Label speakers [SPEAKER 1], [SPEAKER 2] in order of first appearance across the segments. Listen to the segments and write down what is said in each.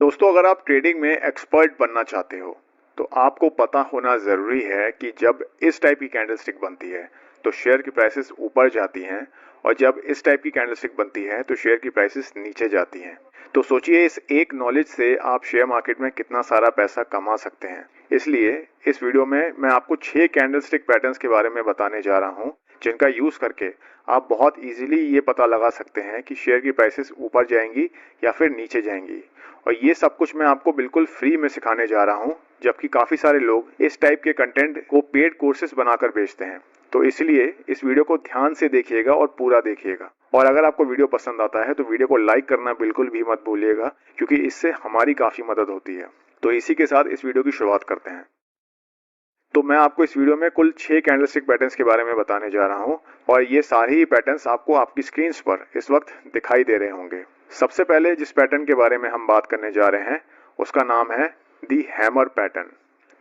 [SPEAKER 1] दोस्तों, अगर आप ट्रेडिंग में एक्सपर्ट बनना चाहते हो तो आपको पता होना ज़रूरी है कि जब इस टाइप की कैंडलस्टिक बनती है तो शेयर की प्राइसेस ऊपर जाती हैं और जब इस टाइप की कैंडलस्टिक बनती है तो शेयर की प्राइसेस नीचे जाती हैं। तो सोचिए, इस एक नॉलेज से आप शेयर मार्केट में कितना सारा पैसा कमा सकते हैं। इसलिए इस वीडियो में मैं आपको 6 कैंडलस्टिक पैटर्न्स के बारे में बताने जा रहा हूं, जिनका यूज़ करके आप बहुत इजीली ये पता लगा सकते हैं कि शेयर की प्राइसेस ऊपर जाएंगी या फिर नीचे जाएंगी। और ये सब कुछ मैं आपको बिल्कुल फ्री में सिखाने जा रहा हूँ, जबकि काफ़ी सारे लोग इस टाइप के कंटेंट को पेड कोर्सेज बनाकर बेचते हैं। तो इसलिए इस वीडियो को ध्यान से देखिएगा और पूरा देखिएगा। और अगर आपको वीडियो पसंद आता है तो वीडियो को लाइक करना बिल्कुल भी मत भूलिएगा, क्योंकि इससे हमारी काफ़ी मदद होती है। तो इसी के साथ इस वीडियो की शुरुआत करते हैं। तो मैं आपको इस वीडियो में कुल 6 कैंडलस्टिक पैटर्न्स के बारे में बताने जा रहा हूं और ये सारे ही पैटर्न्स आपको आपकी स्क्रीन पर इस वक्त दिखाई दे रहे होंगे। सबसे पहले जिस पैटर्न के बारे में हम बात करने जा रहे हैं उसका नाम है दी हैमर पैटर्न।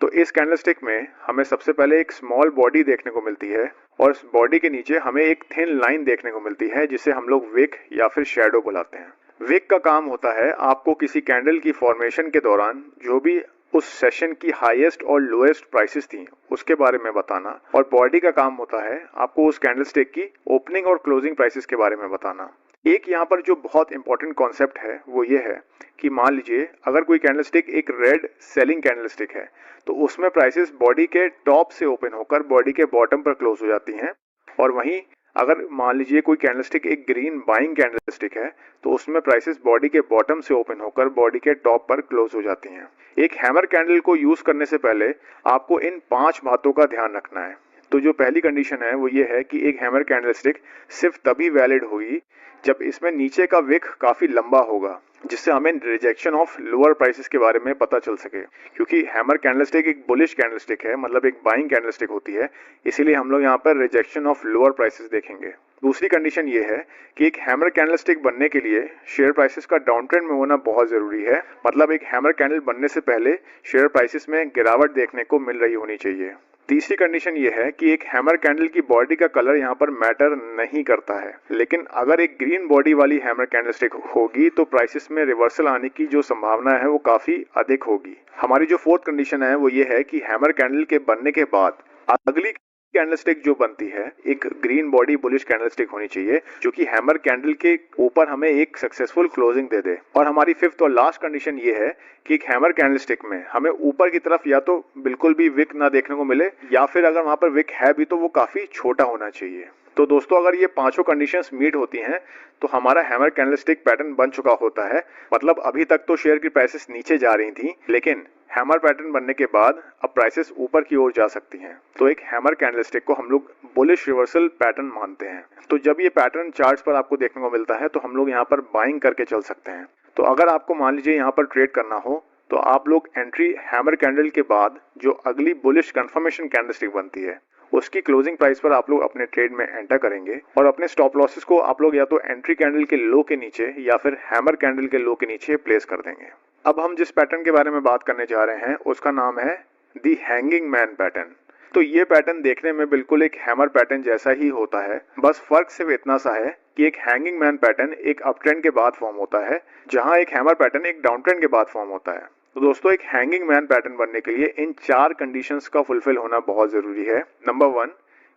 [SPEAKER 1] तो इस कैंडलस्टिक में हमें सबसे पहले एक स्मॉल बॉडी देखने को मिलती है और इस बॉडी के नीचे हमें एक थिन लाइन देखने को मिलती है, जिसे हम लोग विक या फिर शैडो बुलाते हैं। विक का काम होता है आपको किसी कैंडल की फॉर्मेशन के दौरान जो भी उस सेशन की हाईएस्ट और लोएस्ट प्राइसेस थी उसके बारे में बताना, और बॉडी का काम होता है आपको उस कैंडलस्टिक की ओपनिंग और क्लोजिंग प्राइसेस के बारे में बताना। एक यहाँ पर जो बहुत इंपॉर्टेंट कॉन्सेप्ट है वो ये है कि मान लीजिए अगर कोई कैंडलस्टिक एक रेड सेलिंग कैंडलस्टिक है तो उसमें प्राइसेस बॉडी के टॉप से ओपन होकर बॉडी के बॉटम पर क्लोज हो जाती हैं, और वहीं अगर मान लीजिए कोई कैंडलस्टिक एक ग्रीन बाइंग कैंडलस्टिक है तो उसमें प्राइसेस बॉडी के बॉटम से ओपन होकर बॉडी के टॉप पर क्लोज हो जाती हैं। एक हैमर कैंडल को यूज करने से पहले आपको इन 5 बातों का ध्यान रखना है। तो जो पहली कंडीशन है वो ये है कि एक हैमर कैंडलस्टिक सिर्फ तभी वैलिड होगी जब इसमें नीचे का विक काफी लंबा होगा, जिससे हमें रिजेक्शन ऑफ लोअर प्राइसेस के बारे में पता चल सके। क्योंकि हैमर कैंडलस्टिक एक बुलिश कैंडलस्टिक है, मतलब एक बाइंग कैंडलस्टिक होती है, इसीलिए हम लोग यहाँ पर रिजेक्शन ऑफ लोअर प्राइसेस देखेंगे। दूसरी कंडीशन ये है कि एक हैमर कैंडलस्टिक बनने के लिए शेयर प्राइसेस का डाउन ट्रेंड में होना बहुत जरूरी है। मतलब एक हैमर कैंडल बनने से पहले शेयर प्राइसेस में गिरावट देखने को मिल रही होनी चाहिए। तीसरी कंडीशन ये है कि एक हैमर कैंडल की बॉडी का कलर यहाँ पर मैटर नहीं करता है, लेकिन अगर एक ग्रीन बॉडी वाली हैमर कैंडलस्टिक होगी तो प्राइसेस में रिवर्सल आने की जो संभावना है वो काफी अधिक होगी। हमारी जो फोर्थ कंडीशन है वो ये है कि हैमर कैंडल के बनने के बाद अगली कैंडलस्टिक जो बनती है एक ग्रीन बॉडी बुलिश कैंडलस्टिक होनी चाहिए, जो कि हैमर कैंडल के ऊपर हमें एक सक्सेसफुल क्लोजिंग दे दे। और हमारी फिफ्थ और लास्ट कंडीशन ये है कि एक हैमर कैंडलस्टिक में हमें ऊपर की तरफ या तो बिल्कुल भी विक ना देखने को मिले, या फिर अगर वहां पर विक है भी तो वो काफी छोटा होना चाहिए। तो दोस्तों, अगर ये 5 कंडीशंस मीट होती हैं तो हमारा हैमर कैंडलस्टिक पैटर्न बन चुका होता है। मतलब अभी तक तो शेयर की प्राइसेस नीचे जा रही थी, लेकिन हैमर पैटर्न बनने के बाद अब प्राइसेस ऊपर की ओर जा सकती हैं। तो एक हैमर कैंडलस्टिक को हम लोग बुलिश रिवर्सल पैटर्न मानते हैं। तो जब ये पैटर्न चार्ट्स पर आपको देखने को मिलता है तो हम लोग यहाँ पर बाइंग करके चल सकते हैं। तो अगर आपको मान लीजिए यहाँ पर ट्रेड करना हो तो आप लोग एंट्री हैमर कैंडल के बाद जो अगली बुलिश कंफर्मेशन कैंडलस्टिक बनती है उसकी क्लोजिंग प्राइस पर आप लोग अपने ट्रेड में एंटर करेंगे, और अपने स्टॉप लॉसेस को आप लोग या तो एंट्री कैंडल के लो के नीचे या फिर हैमर कैंडल के लो के नीचे प्लेस कर देंगे। अब हम जिस पैटर्न के बारे में बात करने जा रहे हैं उसका नाम है दी हैंगिंग मैन पैटर्न। तो ये पैटर्न देखने में बिल्कुल एक हैमर पैटर्न जैसा ही होता है, बस फर्क सिर्फ इतना सा है कि एक हैंगिंग मैन पैटर्न एक अप ट्रेंड के बाद फॉर्म होता है, जहां एक हैमर पैटर्न एक डाउन ट्रेंड के बाद फॉर्म होता है। तो दोस्तों, एक हैंगिंग मैन पैटर्न बनने के लिए इन 4 कंडीशंस का फुलफिल होना बहुत जरूरी है। नंबर 1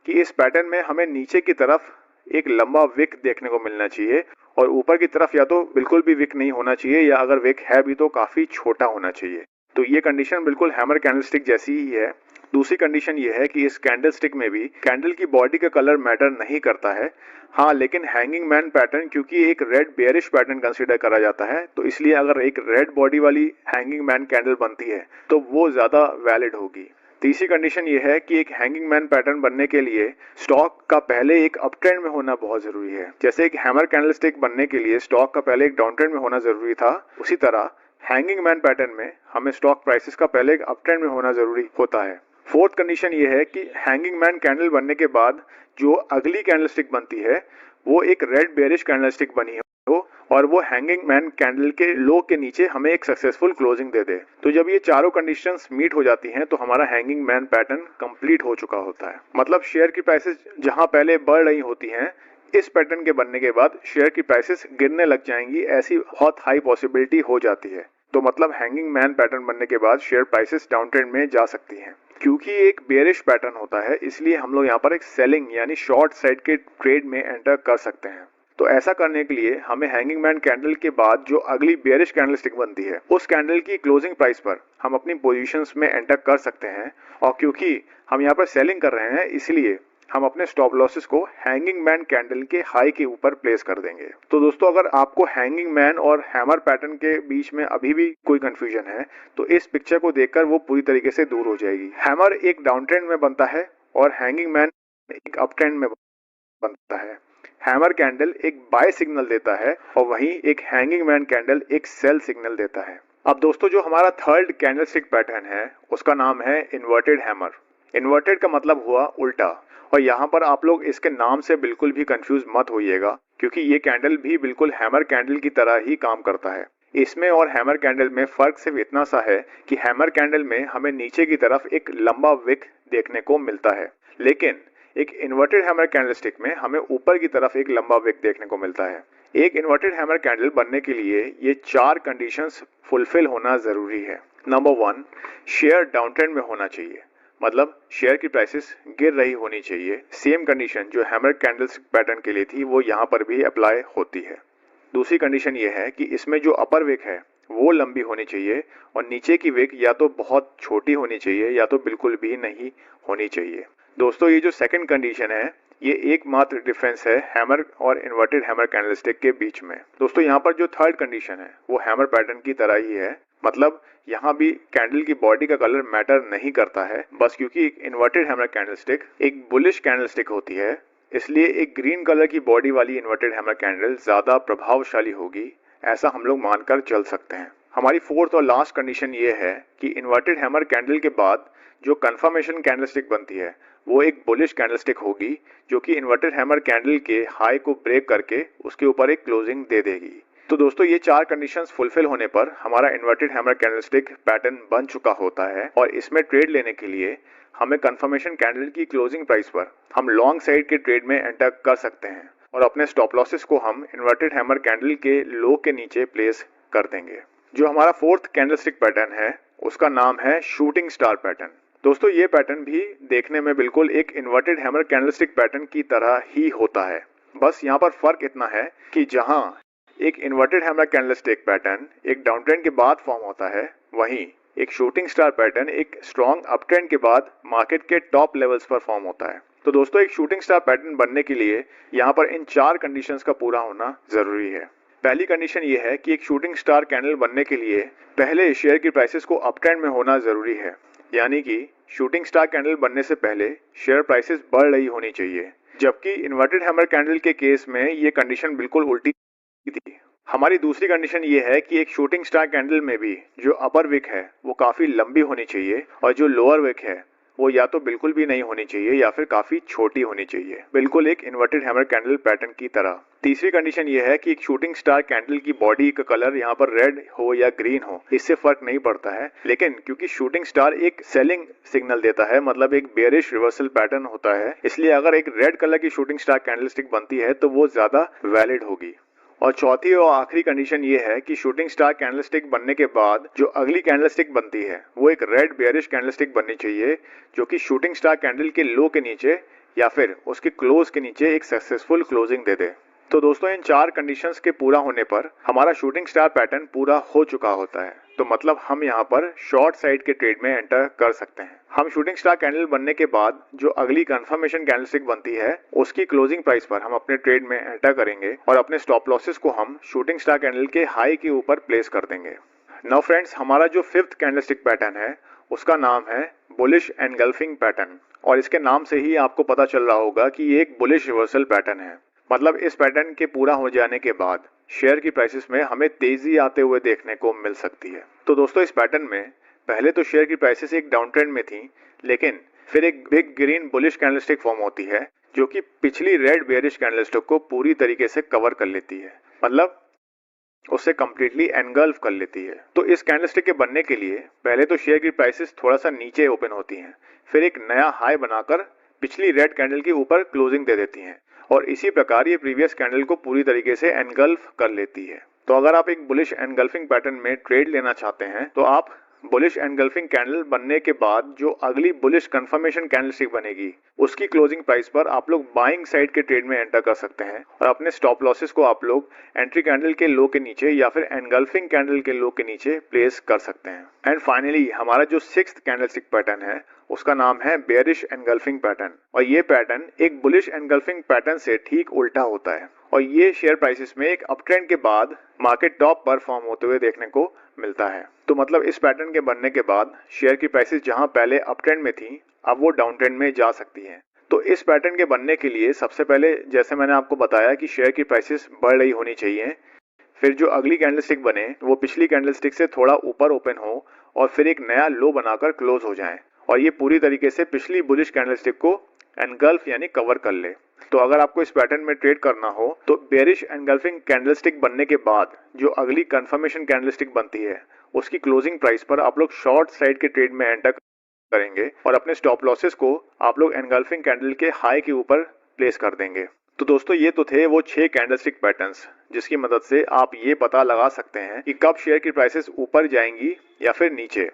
[SPEAKER 1] कि इस पैटर्न में हमें नीचे की तरफ एक लंबा विक देखने को मिलना चाहिए, और ऊपर की तरफ या तो बिल्कुल भी विक नहीं होना चाहिए, या अगर विक है भी तो काफी छोटा होना चाहिए। तो ये कंडीशन बिल्कुल हैमर कैंडलस्टिक जैसी ही है। दूसरी कंडीशन ये है कि इस कैंडलस्टिक में भी कैंडल की बॉडी का कलर मैटर नहीं करता है। हाँ, लेकिन हैंगिंग मैन पैटर्न क्योंकि एक रेड बेयरिश पैटर्न कंसीडर करा जाता है, तो इसलिए अगर एक रेड बॉडी वाली हैंगिंग मैन कैंडल बनती है तो वो ज्यादा वैलिड होगी। तीसरी कंडीशन ये है कि एक हैंगिंग मैन पैटर्न बनने के लिए स्टॉक का पहले एक अप ट्रेंड में होना बहुत जरूरी है। जैसे एक हैमर कैंडलस्टिक बनने के लिए स्टॉक का पहले एक डाउन ट्रेंड में होना जरूरी था, उसी तरह हैंगिंग मैन पैटर्न में हमें स्टॉक प्राइसेस का पहले एक अप ट्रेंड में होना जरूरी होता है। फोर्थ कंडीशन ये है कि हैंगिंग मैन कैंडल बनने के बाद जो अगली कैंडलस्टिक बनती है वो एक रेड बेयरिश कैंडलस्टिक बनी हो, और वो हैंगिंग मैन कैंडल के लो के नीचे हमें एक सक्सेसफुल क्लोजिंग दे दे। तो जब ये चारों कंडीशंस मीट हो जाती हैं तो हमारा हैंगिंग मैन पैटर्न कंप्लीट हो चुका होता है। मतलब शेयर की प्राइसेस जहां पहले बढ़ रही होती हैं, इस पैटर्न के बनने के बाद शेयर की प्राइसेस गिरने लग जाएंगी, ऐसी बहुत हाई पॉसिबिलिटी हो जाती है। तो मतलब हैंगिंग मैन पैटर्न बनने के बाद शेयर प्राइसेस डाउन ट्रेंड में जा सकती हैं। क्योंकि एक बेयरिश पैटर्न होता है, इसलिए हम लोग यहाँ पर एक सेलिंग यानी शॉर्ट साइड के ट्रेड में एंटर कर सकते हैं। तो ऐसा करने के लिए हमें हैंगिंग मैन कैंडल के बाद जो अगली बेयरिश कैंडलस्टिक बनती है, उस कैंडल की क्लोजिंग प्राइस पर हम अपनी पोजीशंस में एंटर कर सकते हैं। और क्योंकि हम यहाँ पर सेलिंग कर रहे हैं, इसलिए हम अपने स्टॉप लॉसेस को हैंगिंग मैन कैंडल के हाई के ऊपर प्लेस कर देंगे। तो दोस्तों, अगर आपको हैंगिंग मैन और हैमर पैटर्न के बीच में अभी भी कोई कंफ्यूजन है, तो इस पिक्चर को देखकर वो पूरी तरीके से दूर हो जाएगी। हैमर एक डाउन ट्रेंड में बनता है और हैंगिंग मैन एक अप ट्रेंड में बनता है। हैमर कैंडल एक बाय सिग्नल देता है और वहीं एक हैंगिंग मैन कैंडल एक सेल सिग्नल देता है। अब दोस्तों, जो हमारा थर्ड कैंडलस्टिक पैटर्न है, उसका नाम है इन्वर्टेड हैमर। इन्वर्टेड का मतलब हुआ उल्टा, और यहाँ पर आप लोग इसके नाम से बिल्कुल भी कंफ्यूज मत होइएगा, क्योंकि ये कैंडल भी बिल्कुल हैमर कैंडल की तरह ही काम करता है। इसमें और हैमर कैंडल में फर्क सिर्फ इतना सा है कि हैमर कैंडल में हमें नीचे की तरफ एक लंबा विक देखने को मिलता है, लेकिन एक इन्वर्टेड हैमर कैंडलस्टिक में हमें ऊपर की तरफ एक लंबा विक देखने को मिलता है। एक इन्वर्टेड हैमर कैंडल बनने के लिए ये 4 कंडीशंस फुलफिल होना जरूरी है। नंबर 1, शेयर डाउन ट्रेंड में होना चाहिए, मतलब शेयर की प्राइसेस गिर रही होनी चाहिए। सेम कंडीशन जो हैमर कैंडल्स पैटर्न के लिए थी, वो यहाँ पर भी अप्लाई होती है। दूसरी कंडीशन ये है कि इसमें जो अपर विक है वो लंबी होनी चाहिए और नीचे की विक या तो बहुत छोटी होनी चाहिए या तो बिल्कुल भी नहीं होनी चाहिए। दोस्तों, ये जो सेकंड कंडीशन है, ये एकमात्र डिफरेंस है हैमर और इन्वर्टेड हैमर कैंडलस्टिक के बीच में। दोस्तों, यहाँ पर जो थर्ड कंडीशन है वो हैमर पैटर्न की तरह ही है, मतलब यहाँ भी कैंडल की बॉडी का कलर मैटर नहीं करता है। बस क्योंकि एक इन्वर्टेड हैमर कैंडलस्टिक एक बुलिश कैंडलस्टिक होती है, इसलिए एक ग्रीन कलर की बॉडी वाली इन्वर्टेड हैमर कैंडल ज्यादा प्रभावशाली होगी, ऐसा हम लोग मानकर चल सकते हैं। हमारी फोर्थ और लास्ट कंडीशन ये है कि इन्वर्टेड हैमर कैंडल के बाद जो कंफर्मेशन कैंडलस्टिक बनती है वो एक बुलिश कैंडलस्टिक होगी, जो कि इन्वर्टेड हैमर कैंडल के हाई को ब्रेक करके उसके ऊपर एक क्लोजिंग दे देगी। तो दोस्तों, ये 4 कंडीशंस फुलफिल होने पर हमारा इन्वर्टेड हैमर कैंडलस्टिक पैटर्न बन चुका होता है और इसमें ट्रेड लेने के लिए हमें कंफर्मेशन कैंडल की क्लोजिंग प्राइस पर हम लॉन्ग साइड के ट्रेड में एंटर कर सकते हैं और अपने स्टॉप लॉसेस को हम इन्वर्टेड हैमर कैंडल के लो के नीचे प्लेस कर देंगे। जो हमारा फोर्थ कैंडलस्टिक पैटर्न है उसका नाम है शूटिंग स्टार पैटर्न। दोस्तों, ये पैटर्न भी देखने में बिल्कुल एक इन्वर्टेड हैमर कैंडलस्टिक पैटर्न की तरह ही होता है। बस यहाँ पर फर्क इतना है कि जहाँ एक इन्वर्टेड हैमर कैंडलस्टिक पैटर्न एक डाउन ट्रेंड के बाद फॉर्म होता है, वहीं एक शूटिंग स्टार पैटर्न एक स्ट्रॉन्ग अप ट्रेंड के बाद मार्केट के टॉप लेवल्स पर फॉर्म होता है। तो दोस्तों, एक शूटिंग स्टार पैटर्न बनने के लिए यहाँ पर इन 4 कंडीशंस का पूरा होना जरूरी है। पहली कंडीशन ये है कि एक शूटिंग स्टार कैंडल बनने के लिए पहले शेयर की प्राइसेस को अप ट्रेंड में होना जरूरी है, यानी कि शूटिंग स्टार कैंडल बनने से पहले शेयर प्राइसेस बढ़ रही होनी चाहिए, जबकि इन्वर्टेड हैमर कैंडल के केस में ये कंडीशन बिल्कुल उल्टी थी। हमारी दूसरी कंडीशन ये है कि एक शूटिंग स्टार कैंडल में भी जो अपर विक है वो काफी लंबी होनी चाहिए और जो लोअर विक है वो या तो बिल्कुल भी नहीं होनी चाहिए या फिर काफी छोटी होनी चाहिए, बिल्कुल एक इन्वर्टेड हैमर कैंडल पैटर्न की तरह। तीसरी कंडीशन ये है कि एक शूटिंग स्टार कैंडल की बॉडी का कलर यहाँ पर रेड हो या ग्रीन हो, इससे फर्क नहीं पड़ता है, लेकिन क्योंकि शूटिंग स्टार एक सेलिंग सिग्नल देता है, मतलब एक बेयरिश रिवर्सल पैटर्न होता है, इसलिए अगर एक रेड कलर की शूटिंग स्टार कैंडलस्टिक बनती है तो वो ज्यादा वैलिड होगी। और चौथी और आखिरी कंडीशन ये है कि शूटिंग स्टार कैंडलस्टिक बनने के बाद जो अगली कैंडलस्टिक बनती है वो एक रेड बेयरिश कैंडलस्टिक बननी चाहिए, जो कि शूटिंग स्टार कैंडल के लो के नीचे या फिर उसके क्लोज के नीचे एक सक्सेसफुल क्लोजिंग दे दे। तो दोस्तों, इन 4 कंडीशंस के पूरा होने पर हमारा शूटिंग स्टार पैटर्न पूरा हो चुका होता है। तो मतलब हम यहाँ पर शॉर्ट साइड के ट्रेड में एंटर कर सकते हैं। हम शूटिंग स्टार कैंडल बनने के बाद जो अगली कंफर्मेशन कैंडलस्टिक बनती है उसकी क्लोजिंग प्राइस पर हम अपने ट्रेड में एंटर करेंगे और अपने स्टॉप लॉसेस को हम शूटिंग स्टार कैंडल के हाई के ऊपर प्लेस कर देंगे। नाउ फ्रेंड्स, हमारा जो 5th कैंडलस्टिक पैटर्न है उसका नाम है बुलिश एनगल्फिंग पैटर्न, और इसके नाम से ही आपको पता चल रहा होगा कि ये एक बुलिश रिवर्सल पैटर्न है। मतलब इस पैटर्न के पूरा हो जाने के बाद शेयर की प्राइसेस में हमें तेजी आते हुए देखने को मिल सकती है। तो दोस्तों, इस पैटर्न में पहले तो शेयर की प्राइसेस एक डाउन ट्रेंड में थी, लेकिन फिर एक big green bullish candlestick form होती है जो कि पिछली रेड बेयरिश कैंडलस्टिक को पूरी तरीके से कवर कर लेती है, मतलब उसे कंप्लीटली एनगल्फ कर लेती है। तो इस कैंडलस्टिक के बनने के लिए पहले तो शेयर की प्राइसेस थोड़ा सा नीचे ओपन होती हैं, फिर एक नया हाई बनाकर पिछली रेड कैंडल के ऊपर क्लोजिंग दे देती हैं और इसी प्रकार ये प्रीवियस कैंडल को पूरी तरीके से एनगल्फ कर लेती है। तो अगर आप एक बुलिश एनगल्फिंग पैटर्न में ट्रेड लेना चाहते हैं तो आप बुलिश एनगल्फिंग कैंडल बनने के बाद जो अगली बुलिश कंफर्मेशन कैंडलस्टिक बनेगी उसकी क्लोजिंग प्राइस पर आप लोग बाइंग साइड के ट्रेड में एंटर कर सकते हैं और अपने स्टॉप लॉसेस को आप लोग एंट्री कैंडल के लो के नीचे या फिर एनगल्फिंग कैंडल के लो के नीचे प्लेस कर सकते हैं। एंड फाइनली हमारा जो 6th कैंडलस्टिक पैटर्न है उसका नाम है बेयरिश एनगल्फिंग पैटर्न और ये पैटर्न एक बुलिश एनगल्फिंग पैटर्न से ठीक उल्टा होता है और ये शेयर प्राइसेस में एक अपट्रेंड के बाद मार्केट टॉप पर फॉर्म होते हुए देखने को मिलता है। तो मतलब इस पैटर्न के बनने के बाद शेयर की प्राइसेस जहां पहले अपट्रेंड में थी अब वो डाउन ट्रेंड में जा सकती हैं। तो इस पैटर्न के बनने के लिए सबसे पहले जैसे मैंने आपको बताया कि शेयर की प्राइसेस बढ़ रही होनी चाहिए, फिर जो अगली कैंडलस्टिक बने वो पिछली कैंडलस्टिक से थोड़ा ऊपर ओपन हो और फिर एक नया लो बनाकर क्लोज हो जाए और ये पूरी तरीके से पिछली बुलिश कैंडलस्टिक को एनगल्फ यानी कवर कर ले। तो अगर आपको इस पैटर्न में ट्रेड करना हो तो बेयरिश एनगल्फिंग कैंडलस्टिक बनने के बाद जो अगली कंफर्मेशन कैंडलस्टिक बनती है उसकी क्लोजिंग प्राइस पर आप लोग शॉर्ट साइड के ट्रेड में एंटर करेंगे और अपने स्टॉप लॉसेस को आप लोग एनगल्फिंग कैंडल के हाई के ऊपर प्लेस कर देंगे। तो दोस्तों ये तो थे वो 6 कैंडलस्टिक पैटर्न्स जिसकी मदद से आप ये पता लगा सकते हैं कि कब शेयर की प्राइसेस ऊपर जाएंगी या फिर नीचे।